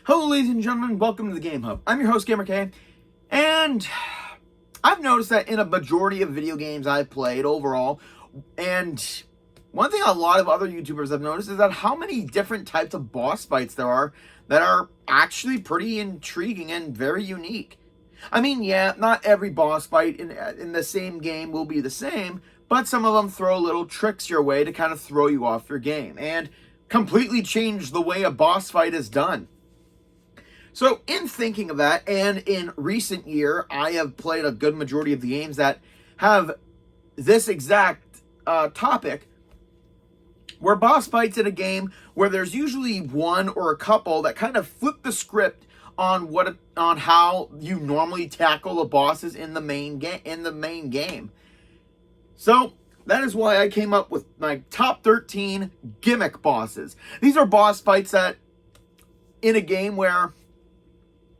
Hello ladies and gentlemen, welcome to the Game Hub. I'm your host Gimmick, and I've noticed that in a majority of video games I've played overall, and one thing a lot of other YouTubers have noticed is that how many different types of boss fights there are that are actually pretty intriguing and very unique. I mean, yeah, not every boss fight in the same game will be the same, but some of them throw little tricks your way to kind of throw you off your game and completely change the way a boss fight is done. So in thinking of that, and in recent year, I have played a good majority of the games that have this exact topic, where boss fights in a game where there's usually one or a couple that kind of flip the script on how you normally tackle the bosses in the main game. So that is why I came up with my top 13 gimmick bosses. These are boss fights that in a game where,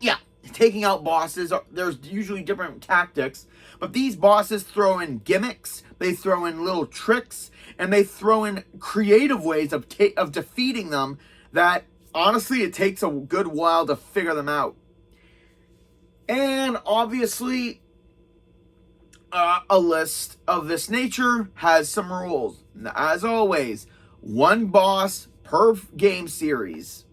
yeah, taking out bosses, there's usually different tactics, but these bosses throw in gimmicks, they throw in little tricks, and they throw in creative ways of defeating them that, honestly, it takes a good while to figure them out. And obviously, a list of this nature has some rules. As always, one boss per game series.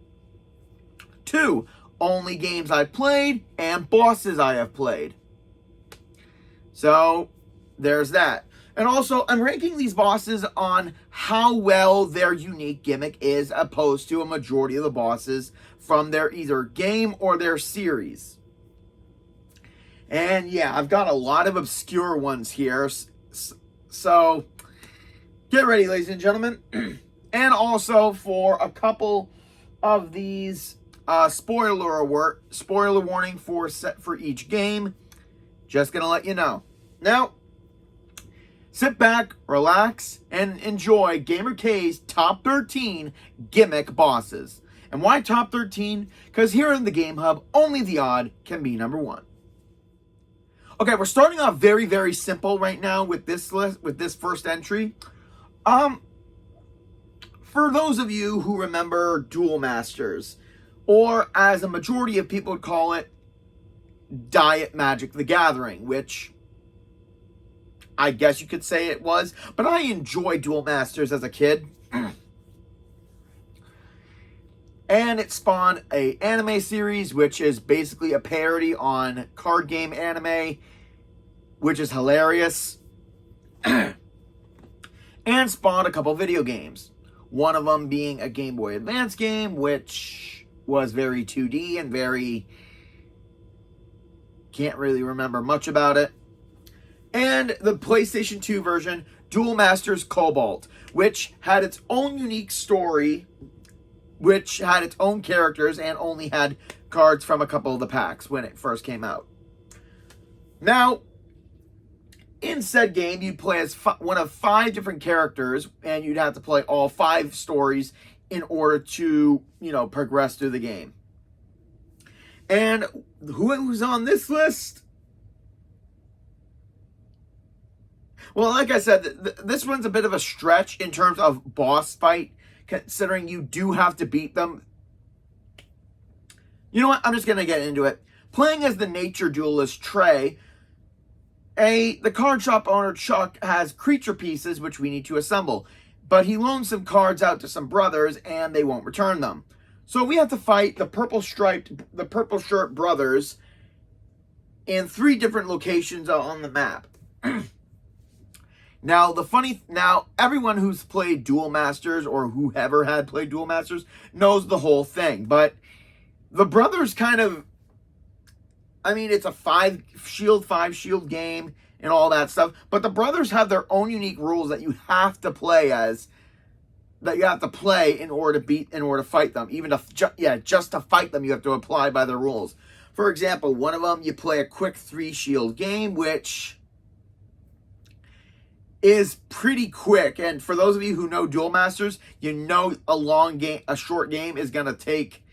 2, only games I've played and bosses I have played. So there's that. And also, I'm ranking these bosses on how well their unique gimmick is opposed to a majority of the bosses from their either game or their series. And yeah, I've got a lot of obscure ones here. So get ready, ladies and gentlemen. And also for a couple of these spoiler warning for each game. Just gonna let you know. Now, sit back, relax, and enjoy Gamer K's top 13 gimmick bosses. And why top 13? Because here in the Game Hub, only the odd can be number 1. Okay, we're starting off very, very simple right now with this list, with this first entry. For those of you who remember Duel Masters, or as a majority of people would call it, Diet Magic the Gathering, which I guess you could say it was, but I enjoyed Duel Masters as a kid. And it spawned an anime series, which is basically a parody on card game anime, which is hilarious. And spawned a couple video games. One of them being a Game Boy Advance game, which was very 2D and very... can't really remember much about it. And the PlayStation 2 version, Duel Masters Cobalt, which had its own unique story, which had its own characters and only had cards from a couple of the packs when it first came out. Now, in said game, you'd play as one of 5 different characters, and you'd have to play all 5 stories in order to, progress through the game. And who's on this list? Well, like I said, this one's a bit of a stretch in terms of boss fight, considering you do have to beat them. You know what? I'm just going to get into it. Playing as the nature duelist Trey, the card shop owner Chuck has creature pieces which we need to assemble. But he loans some cards out to some brothers and they won't return them. So we have to fight the purple shirt brothers in 3 different locations on the map. Now, everyone who's played Duel Masters, or whoever had played Duel Masters, knows the whole thing. But the brothers kind of, it's a 5 shield game and all that stuff. But the brothers have their own unique rules that you have to play in order to fight them. Just to fight them, you have to apply by the rules. For example, one of them, you play a quick 3 shield game, which is pretty quick. And for those of you who know Duel Masters, a short game is going to take,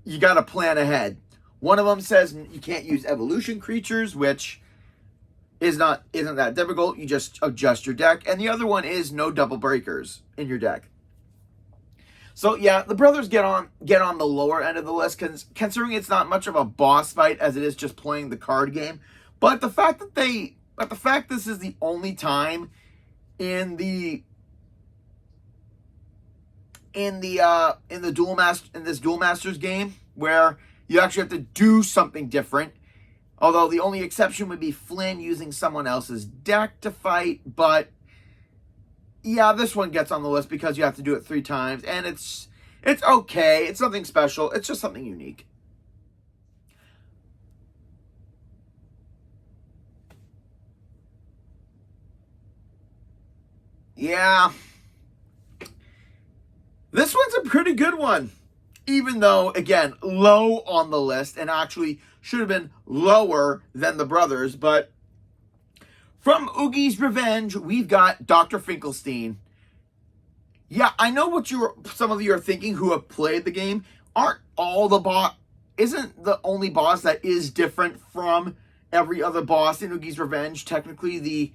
you got to plan ahead. One of them says you can't use evolution creatures, which isn't that difficult. You just adjust your deck. And the other one is no double breakers in your deck. So yeah, the brothers get on the lower end of the list, considering it's not much of a boss fight as it is just playing the card game. But the fact this is the only time in this Duel Masters game where you actually have to do something different. Although the only exception would be Flynn using someone else's deck to fight, but yeah, this one gets on the list because you have to do it 3 times, and it's okay. It's nothing special. It's just something unique. Yeah. This one's a pretty good one. Even though, again, low on the list and actually should have been lower than the brothers, but from Oogie's Revenge, we've got Dr. Finkelstein. Yeah, I know what some of you are thinking who have played the game. Isn't the only boss that is different from every other boss in Oogie's Revenge technically the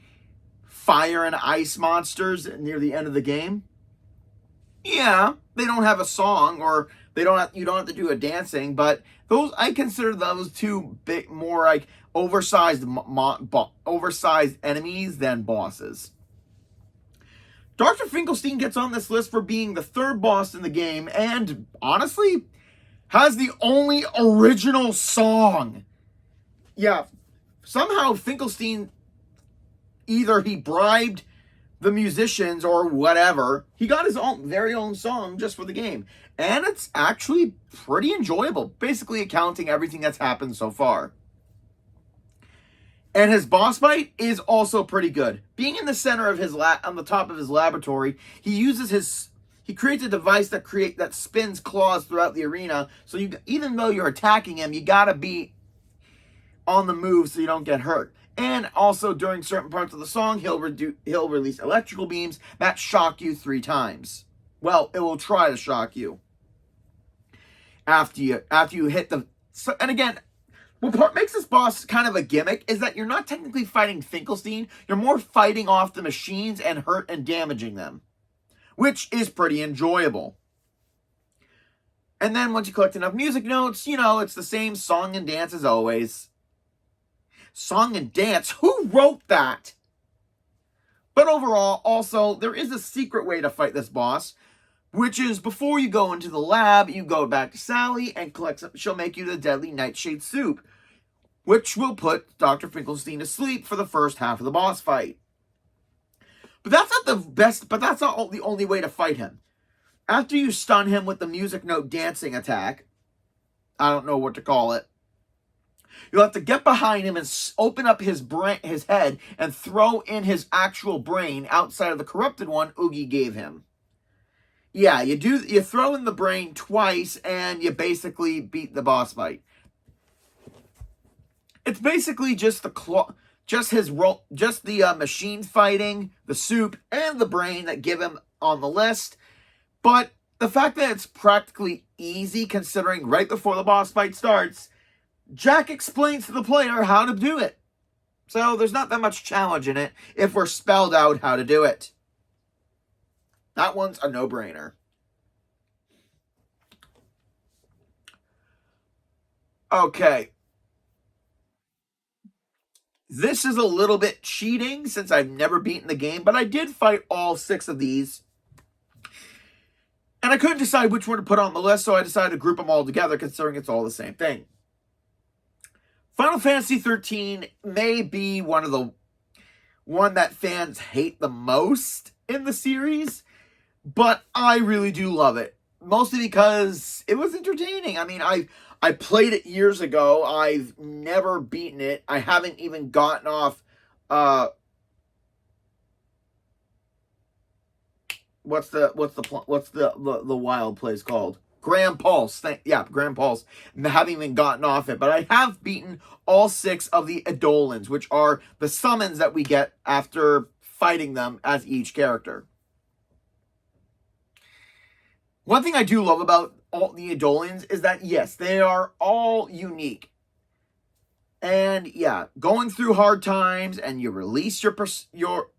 fire and ice monsters near the end of the game? Yeah, they don't have a song, or you don't have to do a dancing, but I consider those two more like oversized enemies than bosses. Dr. Finkelstein gets on this list for being the 3rd boss in the game, and honestly, has the only original song. Yeah, somehow Finkelstein, either he bribed the musicians or whatever, he got his very own song just for the game. And it's actually pretty enjoyable, basically accounting everything that's happened so far. And his boss fight is also pretty good. Being in the center of on the top of his laboratory, he creates a device that spins claws throughout the arena. So even though you're attacking him, you gotta be on the move so you don't get hurt. And also during certain parts of the song, he'll release electrical beams that shock you 3 times. Well, it will try to shock you after you hit the. And again, what makes this boss kind of a gimmick is that you're not technically fighting Finkelstein. You're more fighting off the machines and hurt and damaging them, which is pretty enjoyable. And then once you collect enough music notes, it's the same song and dance as always. Song and dance? Who wrote that? But overall, also, there is a secret way to fight this boss, which is before you go into the lab, you go back to Sally and she'll make you the deadly nightshade soup, which will put Dr. Finkelstein to sleep for the first half of the boss fight. But that's not the only way to fight him. After you stun him with the music note dancing attack, I don't know what to call it, you'll have to get behind him and open up his head and throw in his actual brain outside of the corrupted one Oogie gave him. Yeah, you throw in the brain twice and you basically beat the boss fight. It's basically just the machine fighting, the soup, and the brain that give him on the list. But the fact that it's practically easy, considering right before the boss fight starts, Jack explains to the player how to do it. So there's not that much challenge in it if we're spelled out how to do it. That one's a no-brainer. Okay. This is a little bit cheating since I've never beaten the game, but I did fight all 6 of these. And I couldn't decide which one to put on the list, so I decided to group them all together, considering it's all the same thing. Final Fantasy XIII may be one that fans hate the most in the series, but I really do love it. Mostly because it was entertaining. I mean, I played it years ago. I've never beaten it. I haven't even gotten off what's the wild place called? Grand Pulse. Grand Pulse. I haven't even gotten off it, but I have beaten all 6 of the Eidolons, which are the summons that we get after fighting them as each character. One thing I do love about all the Eidolons is that, yes, they are all unique. And, yeah, going through hard times and you release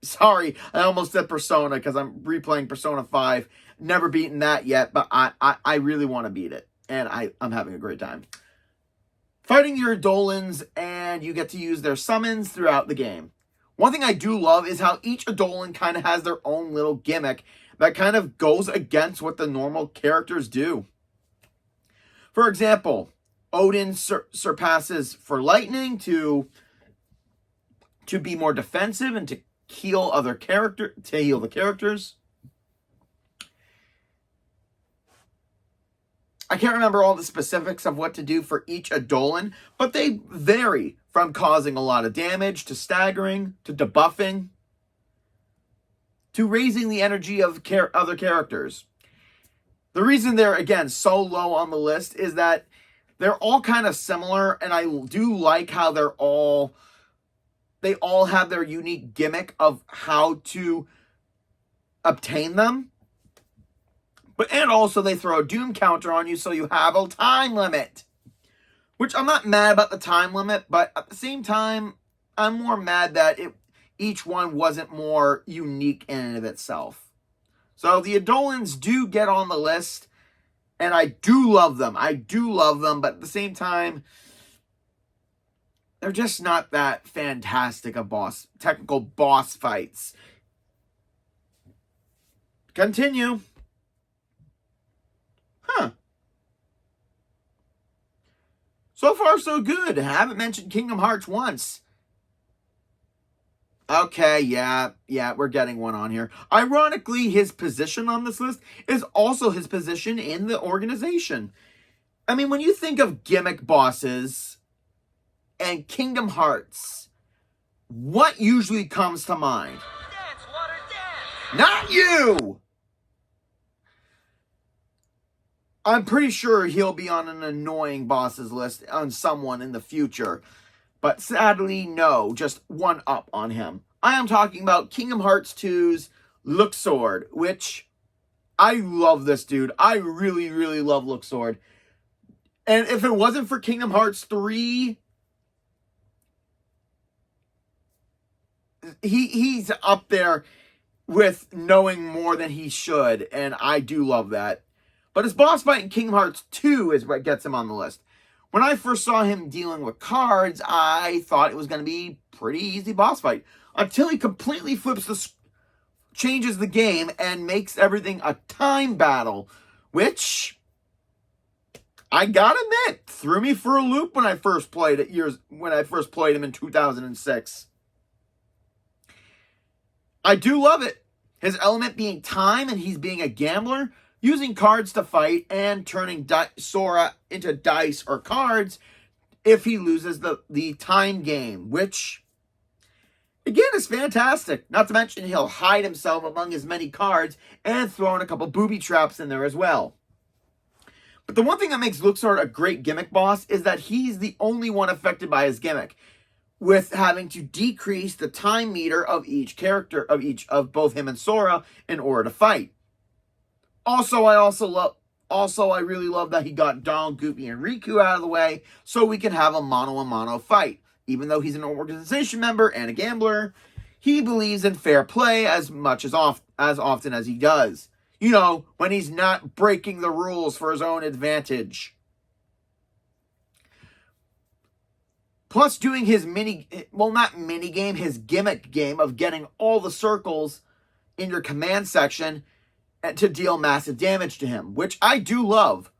sorry, I almost said Persona because I'm replaying Persona 5. never beaten that yet, but I really want to beat it. And I'm having a great time. Fighting your Eidolons, and you get to use their summons throughout the game. One thing I do love is how each Eidolon kind of has their own little gimmick that kind of goes against what the normal characters do. For example, Odin surpasses for lightning to be more defensive and to heal the characters. I can't remember all the specifics of what to do for each Eidolon, but they vary from causing a lot of damage, to staggering, to debuffing, to raising the energy of other characters. The reason they're, again, so low on the list is that they're all kind of similar, and I do like how they all have their unique gimmick of how to obtain them. And also they throw a doom counter on you, so you have a time limit. Which I'm not mad about the time limit, but at the same time, I'm more mad that each one wasn't more unique in and of itself. So the Eidolons do get on the list, and I do love them. But at the same time, they're just not that fantastic of technical boss fights. Continue. So far, so good. I haven't mentioned Kingdom Hearts once. Okay, yeah, we're getting one on here. Ironically, his position on this list is also his position in the organization. I mean, when you think of gimmick bosses and Kingdom Hearts, what usually comes to mind? Dance, water, dance. Not you! I'm pretty sure he'll be on an annoying bosses list on someone in the future. But sadly, no, just one up on him. I am talking about Kingdom Hearts 2's Luxord, which I love this dude. I really, really love Luxord. And if it wasn't for Kingdom Hearts 3, he's up there with knowing more than he should, and I do love that. But his boss fight in Kingdom Hearts 2 is what gets him on the list. When I first saw him dealing with cards, I thought it was going to be a pretty easy boss fight. Until he completely changes the game and makes everything a time battle. Which, I gotta admit, threw me for a loop when I first played it him in 2006. I do love it. His element being time and he's being a gambler, using cards to fight and turning Sora into dice or cards if he loses the time game, which, again, is fantastic. Not to mention he'll hide himself among his many cards and throw in a couple booby traps in there as well. But the one thing that makes Luxord a great gimmick boss is that he's the only one affected by his gimmick, with having to decrease the time meter of each character, of both him and Sora, in order to fight. Also, I really love that he got Donald, Goofy, and Riku out of the way so we can have a mano-a-mano fight. Even though he's an organization member and a gambler, he believes in fair play as often as he does. You know, when he's not breaking the rules for his own advantage. Plus doing his his gimmick game of getting all the circles in your command section to deal massive damage to him, which I do love.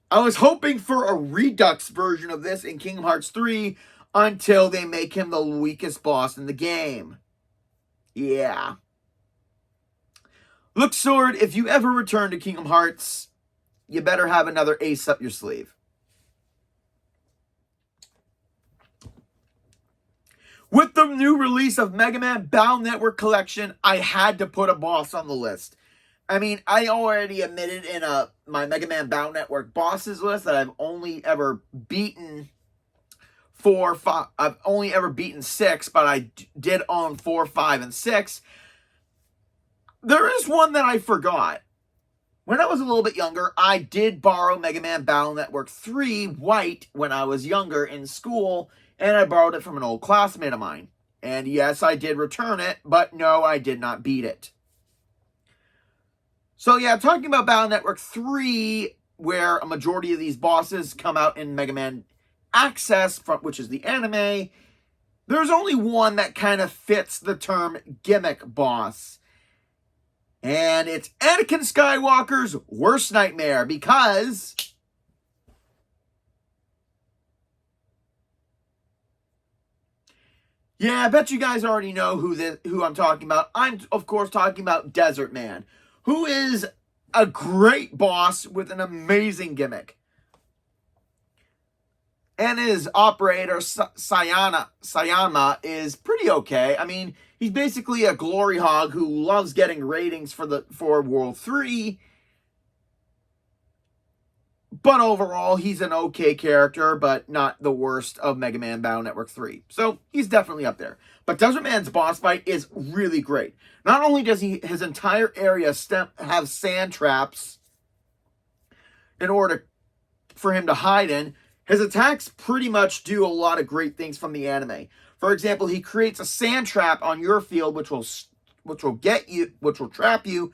I was hoping for a Redux version of this in Kingdom Hearts 3 until they make him the weakest boss in the game. Yeah. Luxord, if you ever return to Kingdom Hearts, you better have another ace up your sleeve. With the new release of Mega Man Battle Network Collection, I had to put a boss on the list. I mean, I already admitted in my Mega Man Battle Network bosses list that I've only ever beaten 5. I've only ever beaten 6, but I did own 4, 5, and 6. There is one that I forgot. When I was a little bit younger, I did borrow Mega Man Battle Network 3 White when I was younger in school, and I borrowed it from an old classmate of mine. And yes, I did return it, but no, I did not beat it. So yeah, talking about Battle Network 3, where a majority of these bosses come out in Mega Man Access, which is the anime, there's only one that kind of fits the term gimmick boss. And it's Anakin Skywalker's worst nightmare, because yeah, I bet you guys already know who I'm talking about. I'm, of course, talking about Desert Man, who is a great boss with an amazing gimmick. And his operator, Sayama, is pretty okay. I mean, he's basically a glory hog who loves getting ratings for World 3. But overall, he's an okay character, but not the worst of Mega Man Battle Network 3. So, he's definitely up there. But Desert Man's boss fight is really great. Not only does his entire area have sand traps in order for him to hide in, his attacks pretty much do a lot of great things from the anime. For example, he creates a sand trap on your field, which will trap you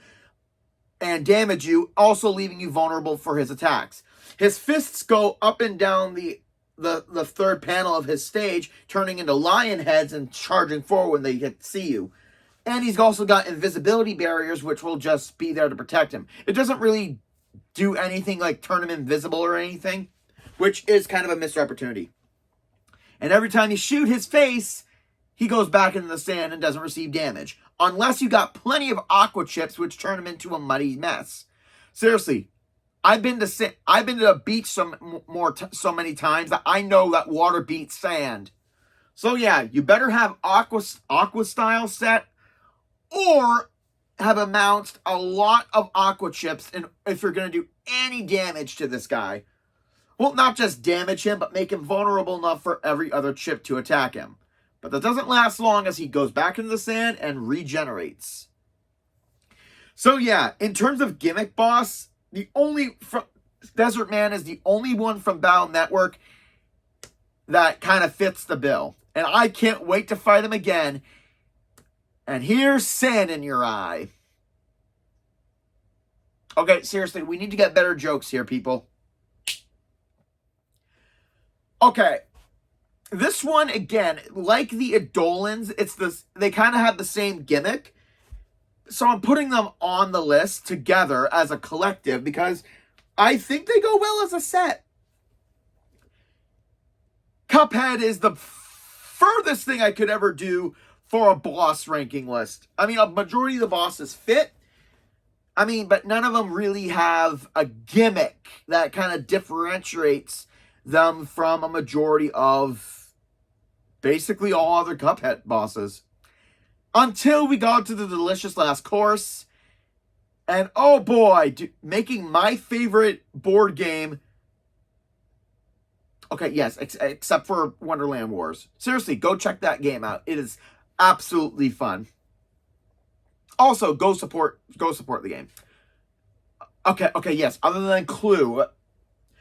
and damage you, also leaving you vulnerable for his attacks. His fists go up and down the third panel of his stage, turning into lion heads and charging forward when they see you. And he's also got invisibility barriers, which will just be there to protect him. It doesn't really do anything like turn him invisible or anything, which is kind of a missed opportunity. And every time you shoot his face, he goes back into the sand and doesn't receive damage. Unless you got plenty of aqua chips, which turn him into a muddy mess. Seriously, I've been to the beach so many times that I know that water beats sand. So yeah, you better have aqua style set, or have amassed a lot of aqua chips if you're going to do any damage to this guy. Well, not just damage him, but make him vulnerable enough for every other chip to attack him. But that doesn't last long, as he goes back into the sand and regenerates. So yeah, in terms of gimmick boss, Desert Man is the only one from Battle Network that kind of fits the bill. And I can't wait to fight him again. And here's sand in your eye. Okay, seriously, we need to get better jokes here, people. Okay. This one, again, like the Adolins, they kind of have the same gimmick. So I'm putting them on the list together as a collective because I think they go well as a set. Cuphead is the furthest thing I could ever do for a boss ranking list. I mean, a majority of the bosses fit. I mean, but none of them really have a gimmick that kind of differentiates them from a majority of basically all other Cuphead bosses. Until we got to the delicious last course. And oh boy, making my favorite board game. Okay, yes, except for Wonderland Wars. Seriously, go check that game out. It is absolutely fun. Also, go support the game. Okay, yes. Other than Clue,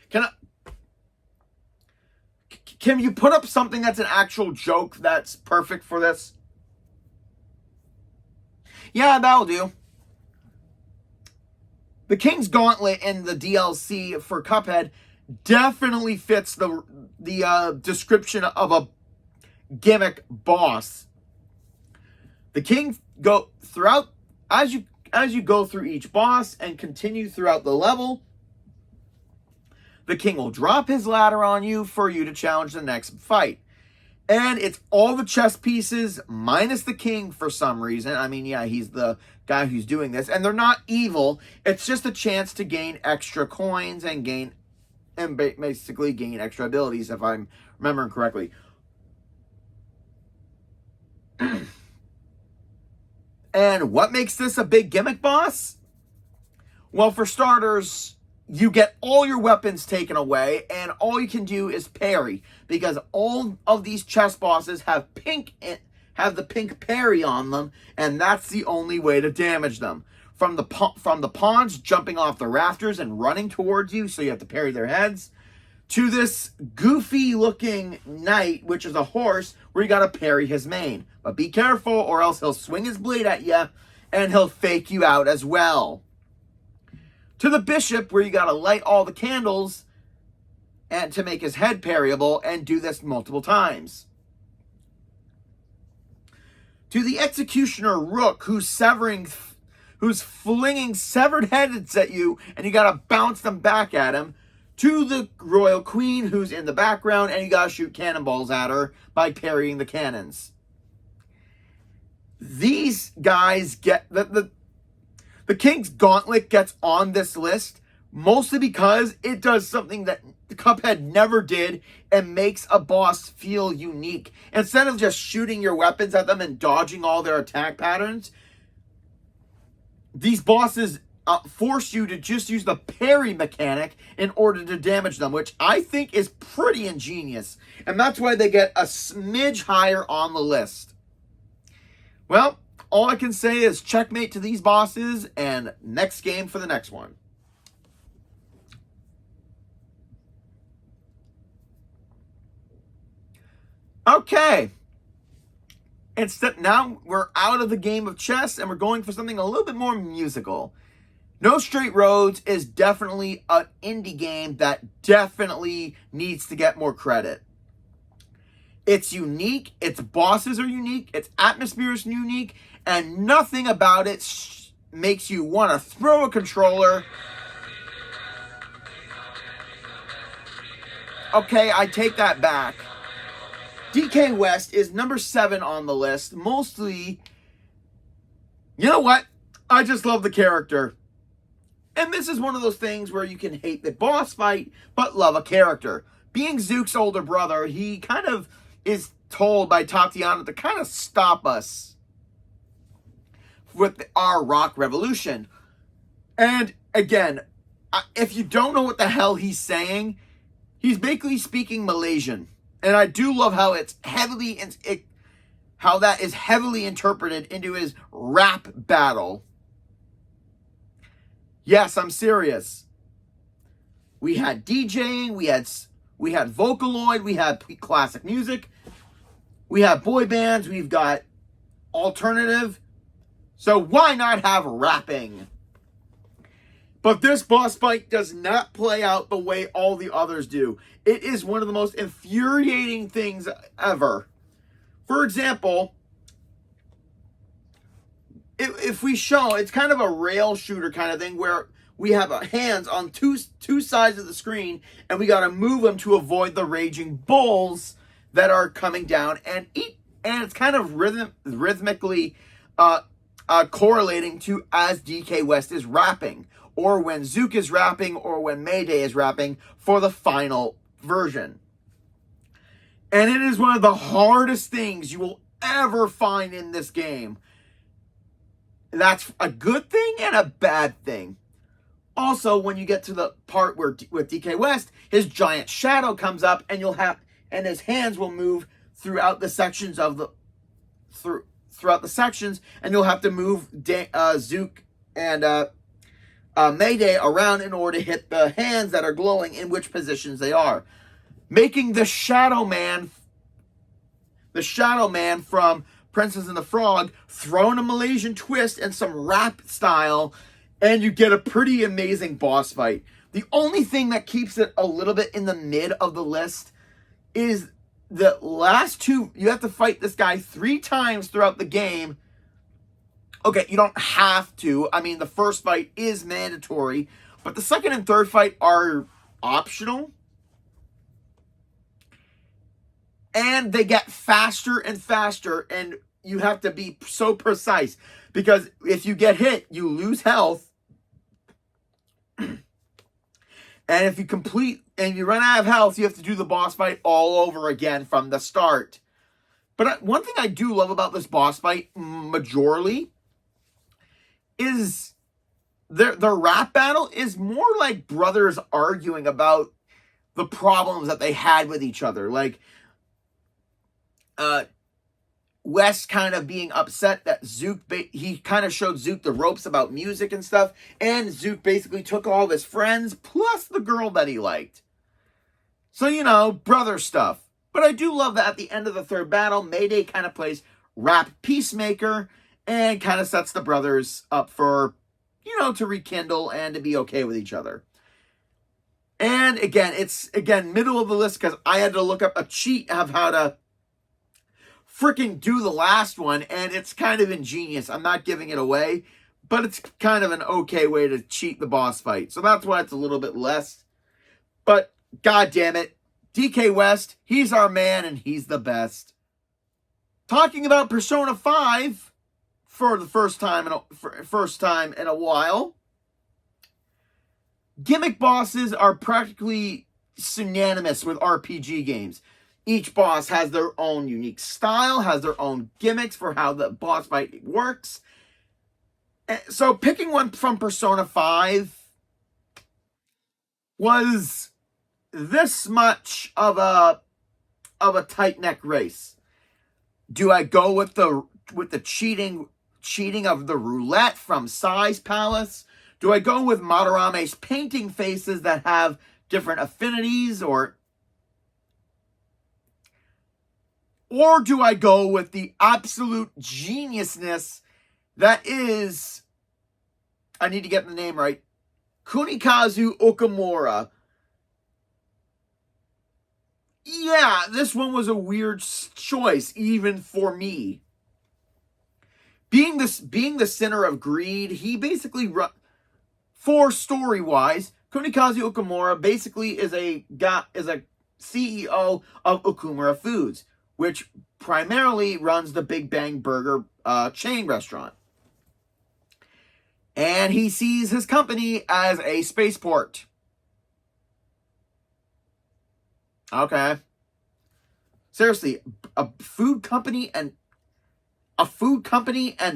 can you put up something that's an actual joke that's perfect for this? Yeah, that'll do. The King's Gauntlet in the DLC for Cuphead definitely fits the description of a gimmick boss. The King go throughout as you go through each boss and continue throughout the level. The King will drop his ladder on you for you to challenge the next fight. And it's all the chess pieces minus the King for some reason. I mean, yeah, he's the guy who's doing this. And they're not evil. It's just a chance to gain extra coins and basically gain extra abilities, if I'm remembering correctly. And what makes this a big gimmick boss? Well, for starters, you get all your weapons taken away, and all you can do is parry, because all of these chess bosses have the pink parry on them, and that's the only way to damage them. From the pawns jumping off the rafters and running towards you, so you have to parry their heads, to this goofy-looking knight, which is a horse, where you gotta parry his mane. But be careful, or else he'll swing his blade at you, and he'll fake you out as well. to the bishop, where you got to light all the candles and to make his head parryable, and do this multiple times. To the executioner rook, who's flinging severed heads at you, and you got to bounce them back at him. To the royal queen, who's in the background, and you got to shoot cannonballs at her by parrying the cannons. These guys get the King's Gauntlet gets on this list mostly because it does something that Cuphead never did and makes a boss feel unique. Instead of just shooting your weapons at them and dodging all their attack patterns, these bosses force you to just use the parry mechanic in order to damage them, which I think is pretty ingenious. And that's why they get a smidge higher on the list. Well, all I can say is checkmate to these bosses, and next game for the next one. Okay. Now we're out of the game of chess, and we're going for something a little bit more musical. No Straight Roads is definitely an indie game that definitely needs to get more credit. It's unique, its bosses are unique, its atmosphere is unique, and nothing about it makes you want to throw a controller. Okay, I take that back. DK West is number 7 on the list. Mostly, you know what? I just love the character. And this is one of those things where you can hate the boss fight, but love a character. Being Zook's older brother, he kind of is told by Tatiana to kind of stop us with our rock revolution. And again, if you don't know what the hell he's saying, he's basically speaking Malaysian. And I do love how how that is heavily interpreted into his rap battle. Yes, I'm serious. We had DJing, we had Vocaloid, we had classic music, we have boy bands, we've got alternative. So why not have rapping? But this boss fight does not play out the way all the others do. It is one of the most infuriating things ever. For example, if we show, it's kind of a rail shooter kind of thing where we have hands on two sides of the screen, and we got to move them to avoid the raging bulls that are coming down and eat. And it's kind of rhythmically correlating to as DK West is rapping, or when Zook is rapping, or when Mayday is rapping for the final version. And it is one of the hardest things you will ever find in this game. That's a good thing and a bad thing. Also, when you get to the part where with DK West, his giant shadow comes up, and his hands will move throughout the sections throughout the sections, and you'll have to move Zook and Mayday around in order to hit the hands that are glowing in which positions they are, making the Shadow Man from Princess and the Frog throw in a Malaysian twist and some rap style, and you get a pretty amazing boss fight. The only thing that keeps it a little bit in the mid of the list is the last two. You have to fight this guy 3 times throughout the game. Okay, you don't have to. I mean, the first fight is mandatory, but the second and third fight are optional. And they get faster and faster, and you have to be so precise, because if you get hit, you lose health. And if you you run out of health, you have to do the boss fight all over again from the start. But one thing I do love about this boss fight, majorly, is the rap battle is more like brothers arguing about the problems that they had with each other. Like, Wes kind of being upset that Zook, he kind of showed Zook the ropes about music and stuff, and Zook basically took all of his friends, plus the girl that he liked. So, brother stuff. But I do love that at the end of the third battle, Mayday kind of plays rap peacemaker, and kind of sets the brothers up for to rekindle and to be okay with each other. And again, it's middle of the list because I had to look up a cheat of how to freaking do the last one, and it's kind of ingenious. I'm not giving it away, but it's kind of an okay way to cheat the boss fight. So that's why it's a little bit less. But god damn it, DK West, he's our man and he's the best. Talking about Persona 5 for the first time in a while. Gimmick bosses are practically synonymous with RPG games. Each boss has their own unique style, has their own gimmicks for how the boss fight works. So picking one from Persona 5 was this much of a tight neck race. Do I go with the cheating of the roulette from Sai's Palace? Do I go with Madarame's painting faces that have different affinities, or do I go with the absolute geniusness that is, I need to get the name right, Kunikazu Okamura? Yeah, this one was a weird choice, even for me. Being the center of greed, he basically, for story-wise, Kunikazu Okamura basically is a CEO of Okumura Foods, which primarily runs the Big Bang Burger chain restaurant. And he sees his company as a spaceport. Okay. Seriously, a food company and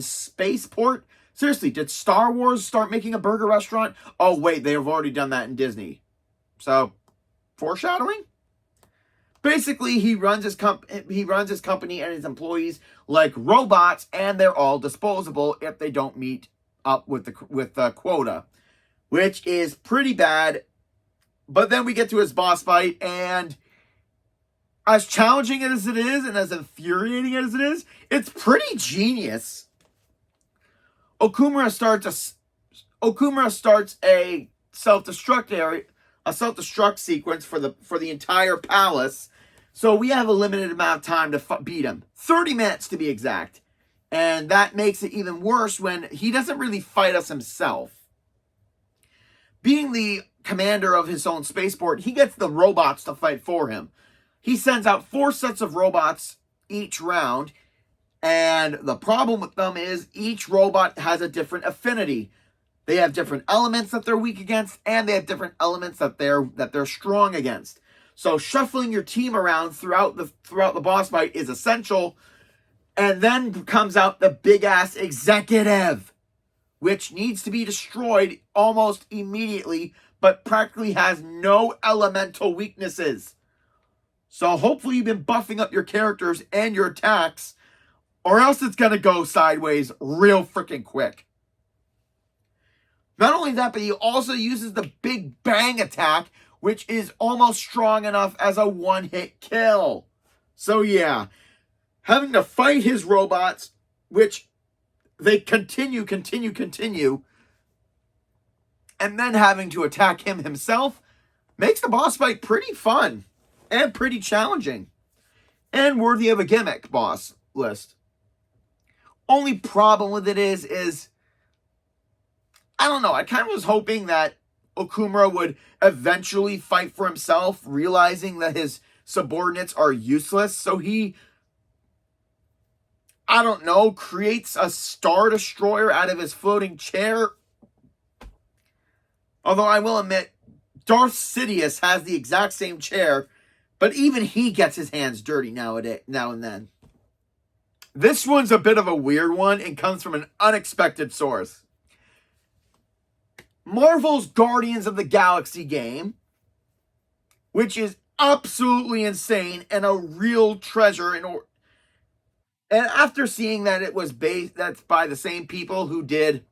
spaceport? Seriously, did Star Wars start making a burger restaurant? Oh wait, they have already done that in Disney. So, foreshadowing? Basically, he runs his company and his employees like robots, and they're all disposable if they don't meet up with the quota, which is pretty bad. But then we get to his boss fight, and as challenging as it is and as infuriating as it is, it's pretty genius. Okumura starts a self-destruct sequence for the entire palace. So we have a limited amount of time to beat him. 30 minutes to be exact. And that makes it even worse when he doesn't really fight us himself. Being the commander of his own spaceport, he gets the robots to fight for him. He sends out 4 sets of robots each round, and the problem with them is each robot has a different affinity. They have different elements that they're weak against, and they have different elements that they're strong against. So shuffling your team around throughout the boss fight is essential. And then comes out the big ass executive, which needs to be destroyed almost immediately, but practically has no elemental weaknesses. So hopefully you've been buffing up your characters and your attacks, or else it's going to go sideways real freaking quick. Not only that, but he also uses the Big Bang attack, which is almost strong enough as a one-hit kill. So yeah, having to fight his robots, which they continue, and then having to attack him himself, makes the boss fight pretty fun and pretty challenging and worthy of a gimmick boss list. Only problem with it is I don't know, I kind of was hoping that Okumura would eventually fight for himself, realizing that his subordinates are useless, so he, I don't know, creates a Star Destroyer out of his floating chair. Although I will admit, Darth Sidious has the exact same chair, but even he gets his hands dirty now and then. This one's a bit of a weird one and comes from an unexpected source. Marvel's Guardians of the Galaxy game, which is absolutely insane and a real treasure. And after seeing that that's by the same people who did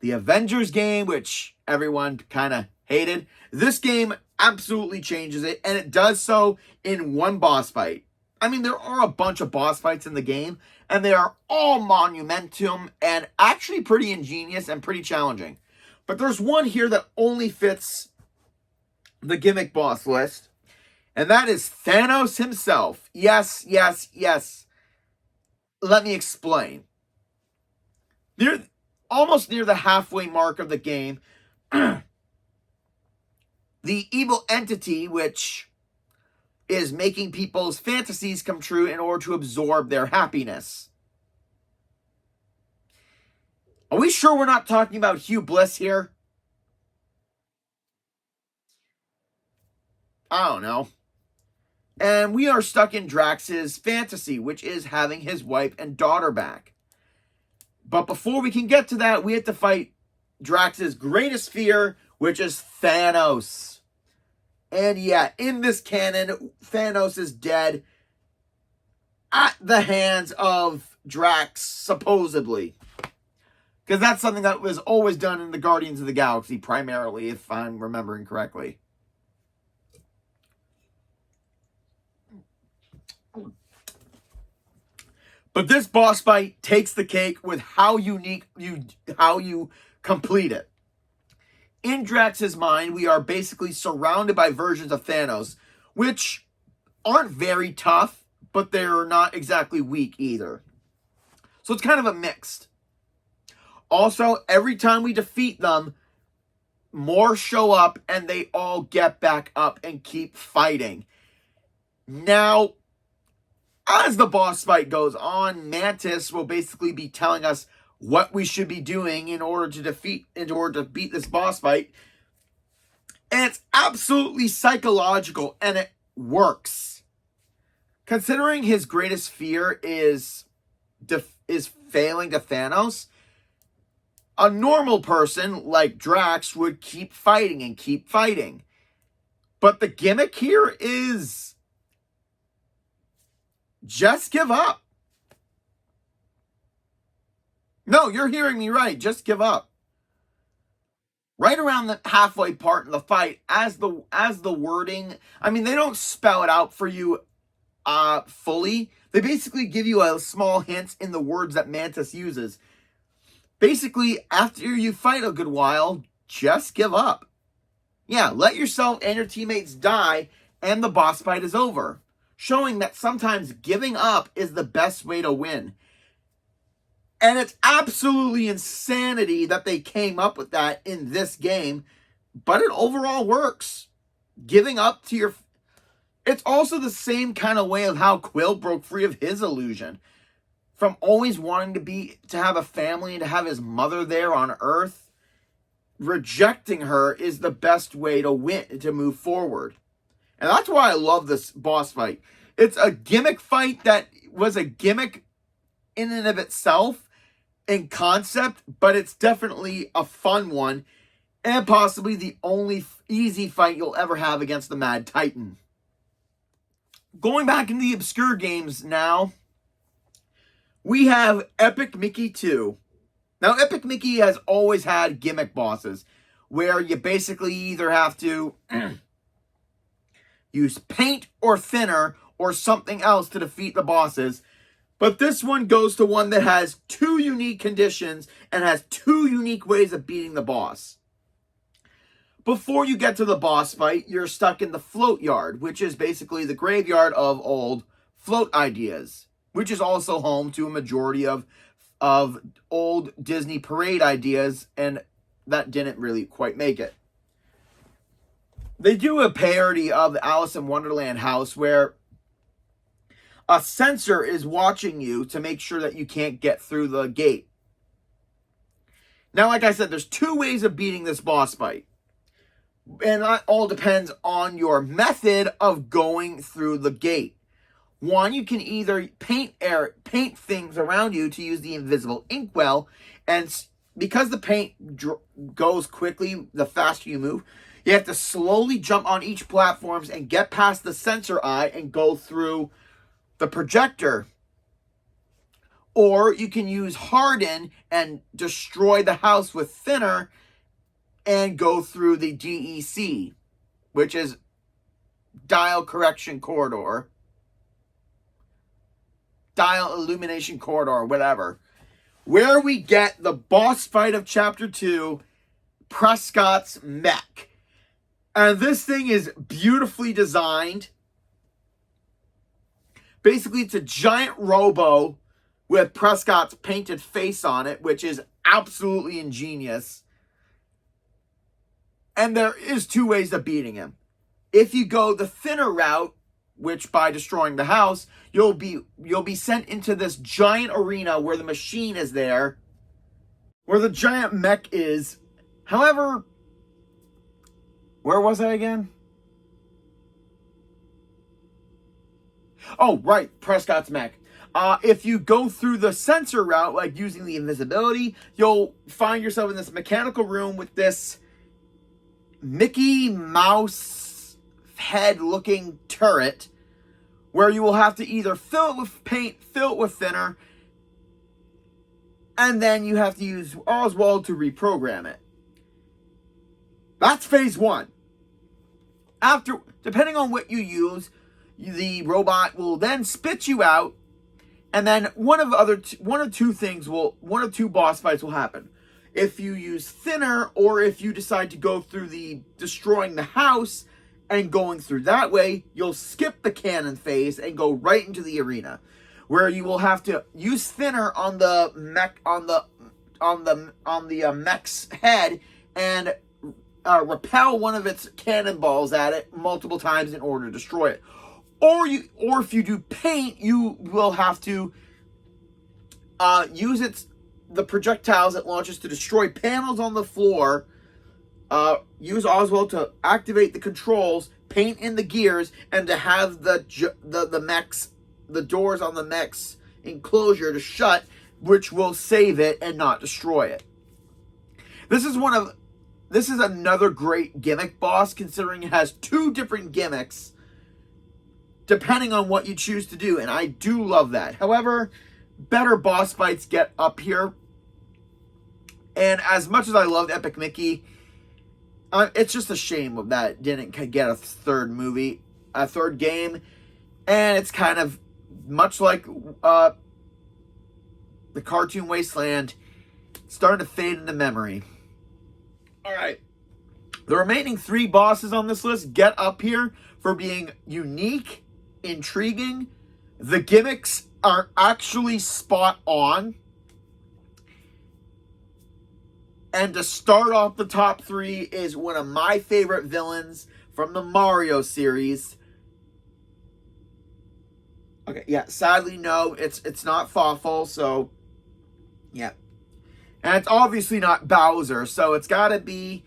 the Avengers game, which everyone kind of hated, this game absolutely changes it, and it does so in one boss fight. I mean, there are a bunch of boss fights in the game, and they are all monumentum and actually pretty ingenious and pretty challenging. But there's one here that only fits the Gimmick boss list, and that is Thanos himself. Yes, yes, yes. Let me explain. Almost near the halfway mark of the game, the evil entity, which is making people's fantasies come true in order to absorb their happiness. Are we sure we're not talking about Hugh Bliss here? I don't know. And we are stuck in Drax's fantasy, which is having his wife and daughter back. But before we can get to that, we have to fight Drax's greatest fear, which is Thanos. And yeah, in this canon, Thanos is dead at the hands of Drax, supposedly. Because that's something that was always done in the Guardians of the Galaxy, primarily, if I'm remembering correctly. But this boss fight takes the cake with how you complete it. In Drax's mind, we are basically surrounded by versions of Thanos, which aren't very tough, but they're not exactly weak either. So it's kind of a mixed. Also, every time we defeat them, more show up and they all get back up and keep fighting. Now, as the boss fight goes on, Mantis will basically be telling us what we should be doing in order to beat this boss fight. And it's absolutely psychological, and it works. Considering his greatest fear is failing to Thanos, a normal person like Drax would keep fighting and keep fighting. But the gimmick here is just give up. No, you're hearing me right. Just give up. Right around the halfway part in the fight, as the wording, I mean, they don't spell it out for you fully. They basically give you a small hint in the words that Mantis uses. Basically, after you fight a good while, just give up. Yeah, let yourself and your teammates die, and the boss fight is over. Showing that sometimes giving up is the best way to win. And it's absolutely insanity that they came up with that in this game, but it overall works. Giving up to your... It's also the same kind of way of how Quill broke free of his illusion. From always wanting to have a family and to have his mother there on Earth, rejecting her is the best way to win, to move forward. And that's why I love this boss fight. It's a gimmick fight that was a gimmick in and of itself in concept, but it's definitely a fun one and possibly the only easy fight you'll ever have against the Mad Titan. Going back in the obscure games now, we have Epic Mickey 2. Now, Epic Mickey has always had gimmick bosses where you basically either have to use paint or thinner or something else to defeat the bosses. But this one goes to one that has 2 unique conditions and has 2 unique ways of beating the boss. Before you get to the boss fight, you're stuck in the float yard, which is basically the graveyard of old float ideas, which is also home to a majority of old Disney parade ideas, and that didn't really quite make it. They do a parody of the Alice in Wonderland house where a sensor is watching you to make sure that you can't get through the gate. Now, like I said, there's 2 ways of beating this boss fight. And that all depends on your method of going through the gate. One, you can either paint things around you to use the invisible inkwell, and because the paint goes quickly the faster you move, you have to slowly jump on each platforms and get past the sensor eye and go through the projector. Or you can use harden and destroy the house with thinner and go through the DEC, which is dial correction corridor. style illumination corridor, whatever, where we get the boss fight of Chapter 2, Prescott's Mech. And this thing is beautifully designed. Basically, it's a giant robo with Prescott's painted face on it, which is absolutely ingenious. And there is 2 ways of beating him. If you go the thinner route, which by destroying the house, you'll be sent into this giant arena where the machine is there, where the giant mech is. However, where was I again? Oh, right, Prescott's mech. If you go through the sensor route, like using the invisibility, you'll find yourself in this mechanical room with this Mickey Mouse head-looking turret, where you will have to either fill it with paint, fill it with thinner, and then you have to use Oswald to reprogram it. That's phase 1. After, depending on what you use, the robot will then spit you out, and then one or two boss fights will happen. If you use thinner, or if you decide to go through the destroying the house and going through that way, you'll skip the cannon phase and go right into the arena, where you will have to use thinner on the mech mech's head and repel one of its cannonballs at it multiple times in order to destroy it. Or if you do paint, you will have to use the projectiles it launches to destroy panels on the floor. Use Oswald to activate the controls, paint in the gears, and to have the doors on the mech's enclosure to shut, which will save it and not destroy it. This is another great gimmick boss, considering it has 2 different gimmicks depending on what you choose to do, and I do love that. However, better boss fights get up here, and as much as I loved Epic Mickey, it's just a shame that didn't get a third game, and it's kind of much like the Cartoon Wasteland, starting to fade into memory. Alright, the remaining 3 bosses on this list get up here for being unique, intriguing. The gimmicks are actually spot on. And to start off the top 3 is one of my favorite villains from the Mario series. Okay, yeah, sadly, no, it's not Fawful, so, yeah. And it's obviously not Bowser, so it's gotta be...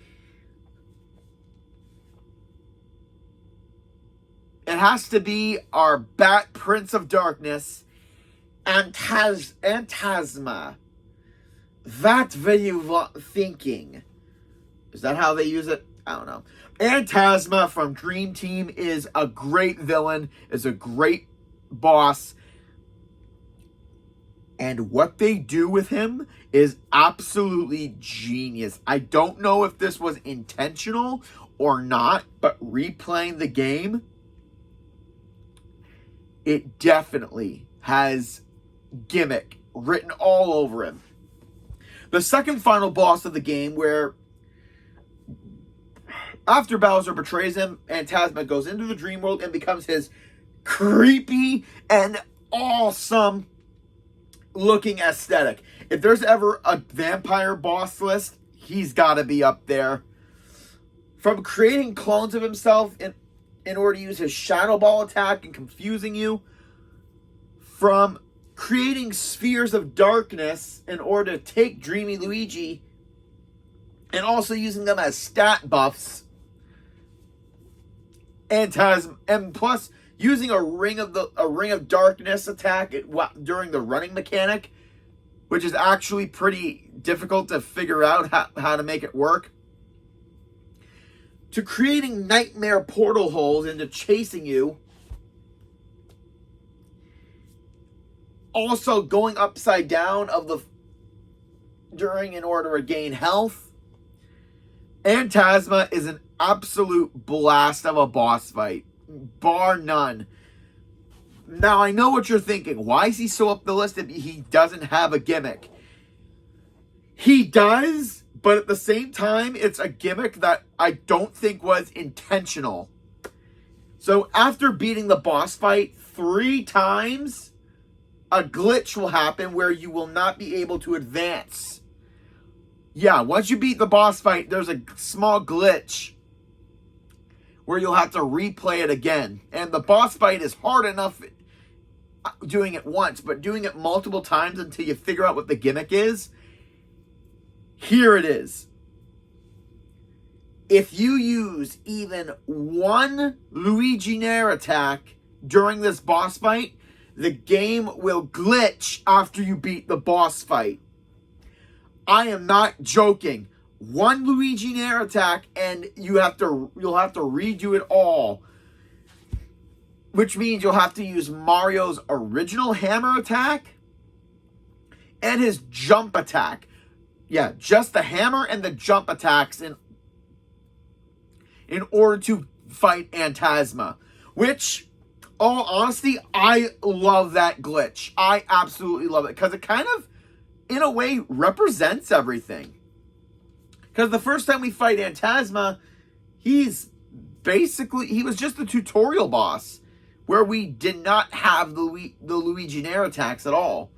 It has to be our Bat Prince of Darkness, Antasma. What were you thinking? Is that how they use it? I don't know. Antasma from Dream Team is a great villain, is a great boss. And what they do with him is absolutely genius. I don't know if this was intentional or not, but replaying the game, it definitely has Gimmick written all over him. The second final boss of the game, where after Bowser betrays him, Phantasma goes into the dream world and becomes his creepy and awesome looking aesthetic. If there's ever a vampire boss list, he's got to be up there. From creating clones of himself in order to use his Shadow Ball attack and confusing you, from creating spheres of darkness in order to take Dreamy Luigi and also using them as stat buffs, and plus using a ring of darkness attack during the running mechanic, which is actually pretty difficult to figure out how to make it work, to creating nightmare portal holes into chasing you, also going upside down in order to regain health. Phantasma is an absolute blast of a boss fight, bar none. Now, I know what you're thinking. Why is he so up the list if he doesn't have a gimmick? He does, but at the same time, it's a gimmick that I don't think was intentional. So after beating the boss fight 3 times, a glitch will happen where you will not be able to advance. Yeah, once you beat the boss fight, there's a small glitch where you'll have to replay it again. And the boss fight is hard enough doing it once, but doing it multiple times until you figure out what the gimmick is, here it is. If you use even one Luigi Nair attack during this boss fight, the game will glitch after you beat the boss fight. I am not joking. One Luigi Nair attack and you'll have to redo it all. Which means you'll have to use Mario's original hammer attack and his jump attack. Yeah, just the hammer and the jump attacks in order to fight Phantasma. Which, all honesty, I love that glitch. I absolutely love it. Because it kind of, in a way, represents everything. Because the first time we fight Phantasma, he was just a tutorial boss. Where we did not have the Luigi Nair attacks at all.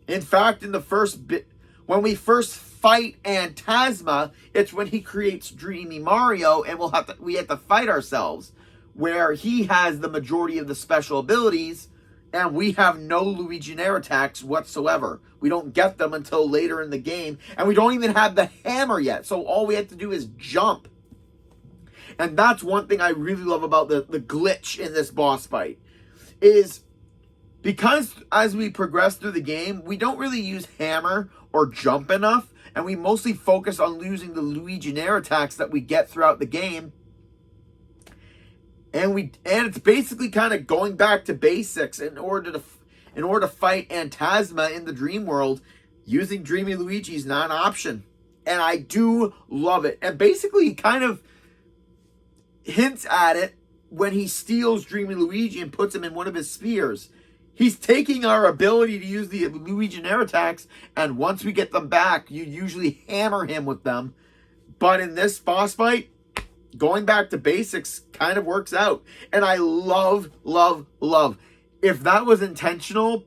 In fact, in the first bit, when we first fight Phantasma, it's when he creates Dreamy Mario, and we have to fight ourselves, where he has the majority of the special abilities, and we have no Luigi Nair attacks whatsoever. We don't get them until later in the game, and we don't even have the hammer yet. So all we have to do is jump. And that's one thing I really love about the glitch in this boss fight. Is because as we progress through the game, we don't really use hammer or jump enough. And we mostly focus on using the Luigi Nair attacks that we get throughout the game. And it's basically kind of going back to basics in order to fight Phantasma in the dream world. Using Dreamy Luigi is not an option. And I do love it. And basically he kind of hints at it when he steals Dreamy Luigi and puts him in one of his spheres. He's taking our ability to use the Luigi Nair attacks, and once we get them back, you usually hammer him with them. But in this boss fight, going back to basics kind of works out. And I love, love, love. If that was intentional,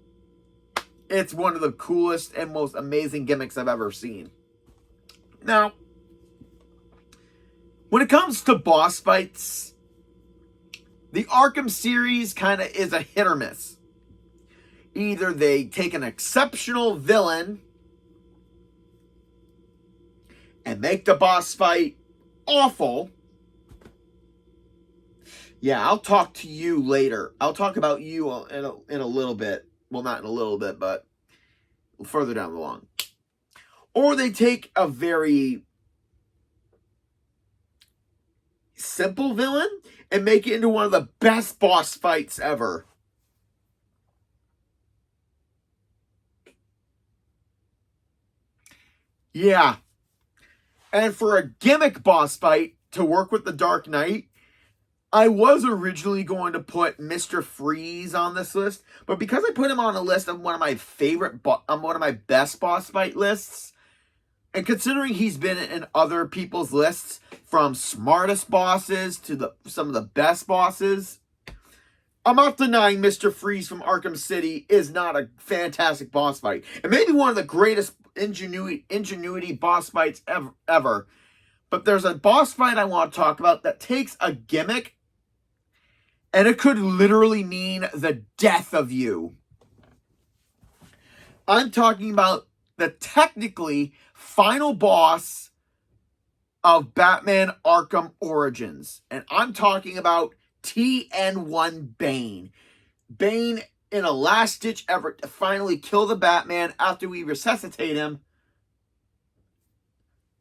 it's one of the coolest and most amazing gimmicks I've ever seen. Now, when it comes to boss fights, the Arkham series kind of is a hit or miss. Either they take an exceptional villain and make the boss fight awful. Yeah, I'll talk to you later. I'll talk about you in a little bit. Well, not in a little bit, but further down the line. Or they take a very simple villain and make it into one of the best boss fights ever. Yeah. And for a gimmick boss fight to work with the Dark Knight, I was originally going to put Mr. Freeze on this list, but because I put him on a list of one of my one of my best boss fight lists, and considering he's been in other people's lists, from smartest bosses to some of the best bosses, I'm not denying Mr. Freeze from Arkham City is not a fantastic boss fight. It may be one of the greatest ingenuity boss fights ever. But there's a boss fight I want to talk about that takes a gimmick, and it could literally mean the death of you. I'm talking about the technically final boss of Batman Arkham Origins. And I'm talking about TN1 Bane. Bane, in a last-ditch effort to finally kill the Batman after we resuscitate him,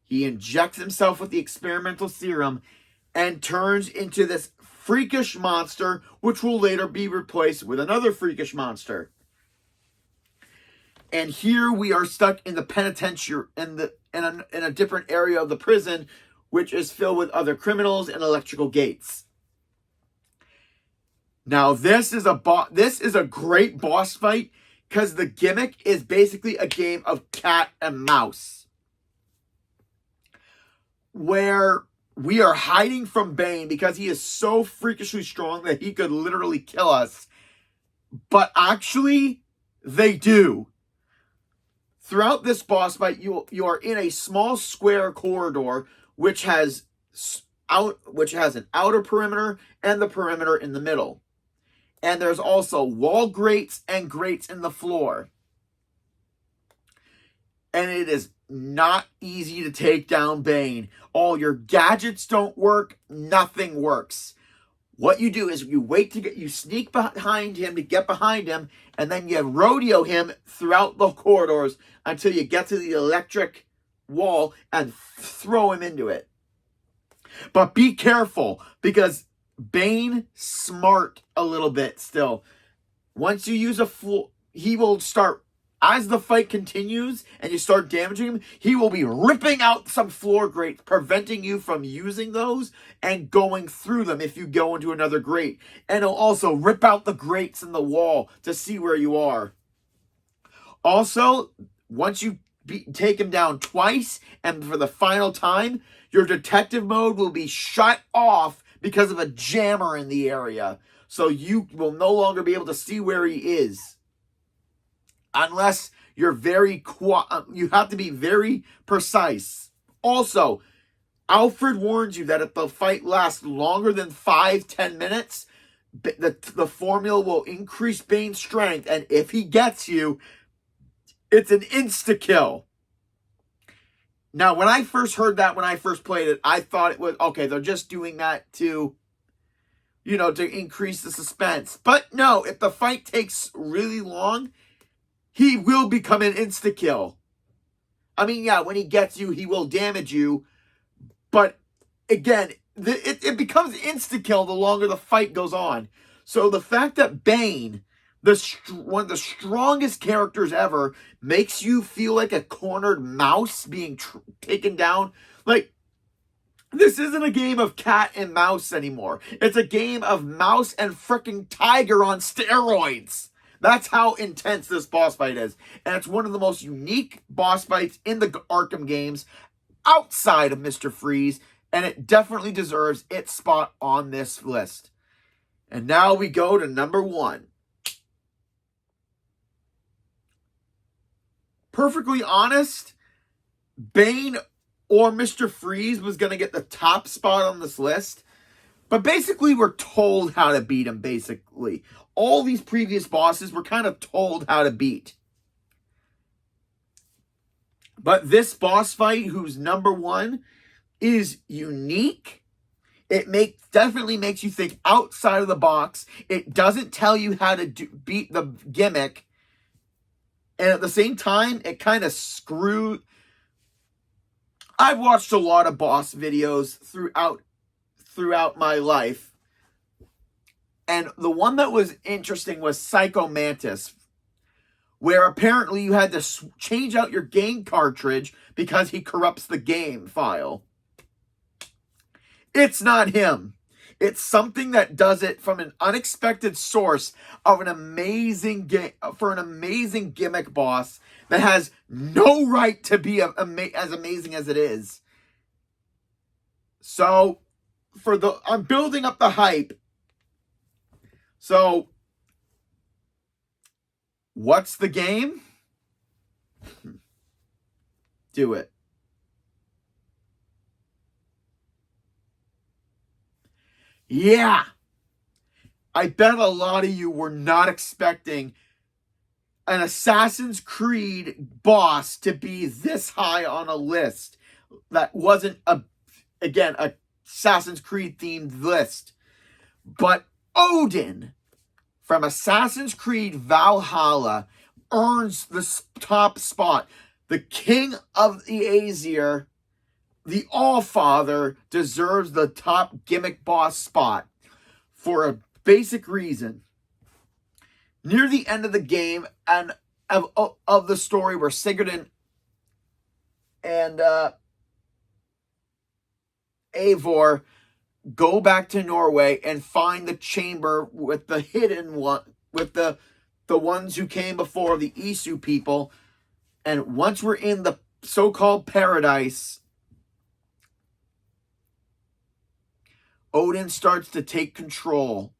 he injects himself with the experimental serum and turns into this freakish monster, which will later be replaced with another freakish monster. And here we are stuck in the penitentiary, in a different area of the prison, which is filled with other criminals and electrical gates. Now this is a great boss fight because the Gimmick is basically a game of cat and mouse, where we are hiding from Bane because he is so freakishly strong that he could literally kill us. But actually, they do. Throughout this boss fight, you are in a small square corridor which has an outer perimeter and the perimeter in the middle. And there's also wall grates and grates in the floor. And it is not easy to take down Bane. All your gadgets don't work. Nothing works. What you do is you sneak behind him to get behind him, and then you rodeo him throughout the corridors until you get to the electric wall and throw him into it. But be careful, because Bane smart a little bit still. Once you use he will start, as the fight continues and you start damaging him, he will be ripping out some floor grates, preventing you from using those and going through them if you go into another grate. And he'll also rip out the grates in the wall to see where you are. Also, once you take him down twice, and for the final time, your detective mode will be shut off because of a jammer in the area. So you will no longer be able to see where he is. Unless you're you have to be very precise. Also, Alfred warns you that if the fight lasts longer than 5-10 minutes, the formula will increase Bane's strength, and if he gets you, it's an insta-kill. Now, when I first heard that, when I first played it, I thought it was, okay, they're just doing that to increase the suspense. But no, if the fight takes really long, he will become an insta-kill. I mean, yeah, when he gets you, he will damage you. But, again, it becomes insta-kill the longer the fight goes on. So the fact that Bane, one of the strongest characters ever, makes you feel like a cornered mouse being taken down. Like, this isn't a game of cat and mouse anymore. It's a game of mouse and frickin' tiger on steroids. That's how intense this boss fight is. And it's one of the most unique boss fights in the Arkham games outside of Mr. Freeze. And it definitely deserves its spot on this list. And now we go to number 1. Perfectly honest, Bane or Mr. Freeze was going to get the top spot on this list. But basically, we're told how to beat him, basically. All these previous bosses were kind of told how to beat. But this boss fight, who's number 1, is unique. It definitely makes you think outside of the box. It doesn't tell you how to beat the Gimmick. And at the same time, it kind of screwed. I've watched a lot of boss videos throughout my life. And the one that was interesting was Psycho Mantis, where apparently you had to change out your game cartridge because he corrupts the game file. It's not him. It's something that does it from an unexpected source of an amazing Gimmick boss that has no right to be as amazing as it is. So, I'm building up the hype. So, what's the game? Do it. Yeah. I bet a lot of you were not expecting an Assassin's Creed boss to be this high on a list that wasn't an Assassin's Creed themed list. But Odin from Assassin's Creed Valhalla earns the top spot. The King of the Aesir, the All-Father, deserves the top Gimmick boss spot for a basic reason. Near the end of the game and of the story where Sigurd and Eivor go back to Norway and find the chamber with the hidden one, with the ones who came before, the Isu people. And once we're in the so-called paradise, Odin starts to take control.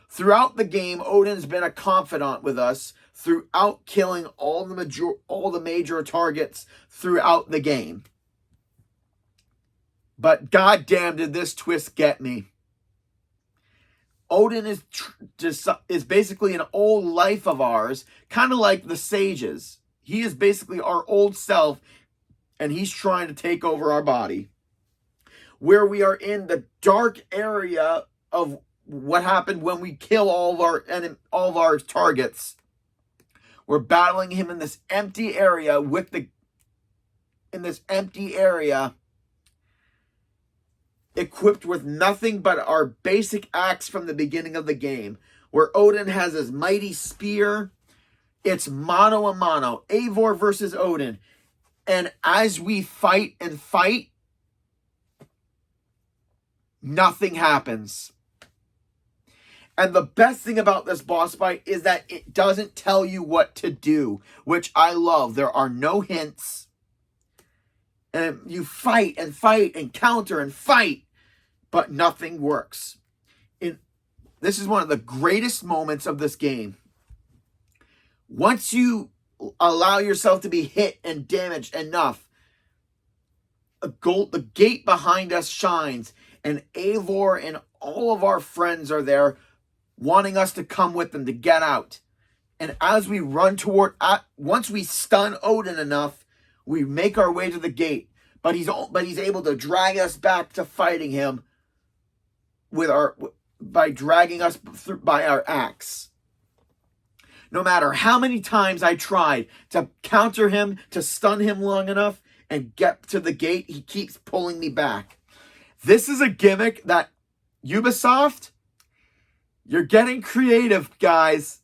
Throughout the game, Odin's been a confidant with us throughout, killing all the major targets throughout the game. But goddamn, did this twist get me? Odin is basically an old life of ours, kind of like the sages. He is basically our old self, and he's trying to take over our body. Where we are in the dark area of what happened when we kill all of our targets. We're battling him in this empty area equipped with nothing but our basic axe from the beginning of the game, where Odin has his mighty spear. It's mano a mano, Eivor versus Odin. And as we fight and fight, nothing happens. And the best thing about this boss fight is that it doesn't tell you what to do, which I love. There are no hints. And you fight and fight and counter and fight, but nothing works. This is one of the greatest moments of this game. Once you allow yourself to be hit and damaged enough, the gate behind us shines, and Eivor and all of our friends are there, wanting us to come with them to get out. And as we run once we stun Odin enough, we make our way to the gate. But he's able to drag us back to fighting him by dragging us through by our axe. No matter how many times I tried to counter him, to stun him long enough and get to the gate, he keeps pulling me back. This is a gimmick that Ubisoft, you're getting creative, guys.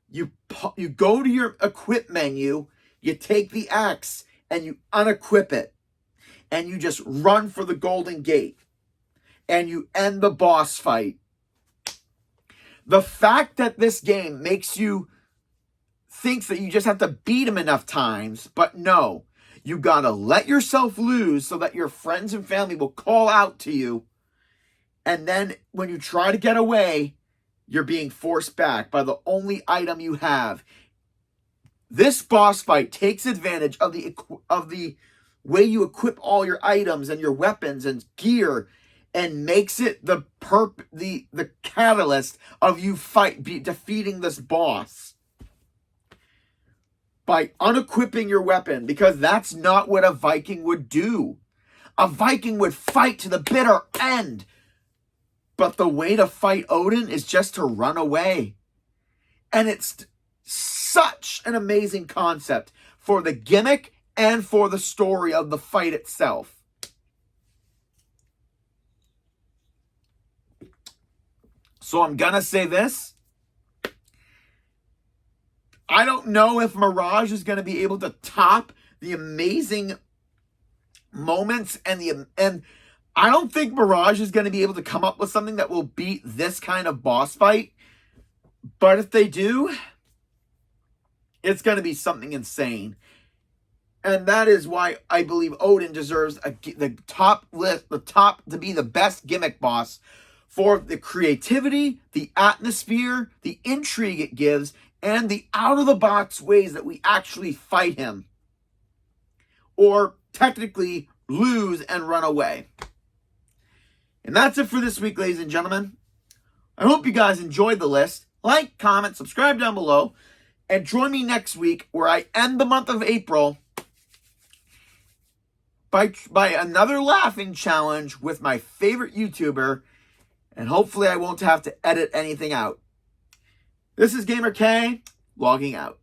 You go to your equip menu, you take the axe, and you unequip it. And you just run for the golden gate. And you end the boss fight. The fact that this game thinks that you just have to beat him enough times, but no. You gotta let yourself lose so that your friends and family will call out to you. And then when you try to get away, you're being forced back by the only item you have. This boss fight takes advantage of the way you equip all your items and your weapons and gear, and makes it the catalyst of you defeating this boss. By unequipping your weapon, because that's not what a Viking would do. A Viking would fight to the bitter end. But the way to fight Odin is just to run away. And it's such an amazing concept for the gimmick and for the story of the fight itself. So I'm gonna say this. I don't know if Mirage is gonna be able to top the amazing moments and I don't think Mirage is gonna be able to come up with something that will beat this kind of boss fight. But if they do, it's gonna be something insane. And that is why I believe Odin deserves the top to be the best gimmick boss, for the creativity, the atmosphere, the intrigue it gives, and the out-of-the-box ways that we actually fight him. Or technically lose and run away. And that's it for this week, ladies and gentlemen. I hope you guys enjoyed the list. Like, comment, subscribe down below, and join me next week where I end the month of April by another laughing challenge with my favorite YouTuber. And hopefully I won't have to edit anything out. This is Gamer K, logging out.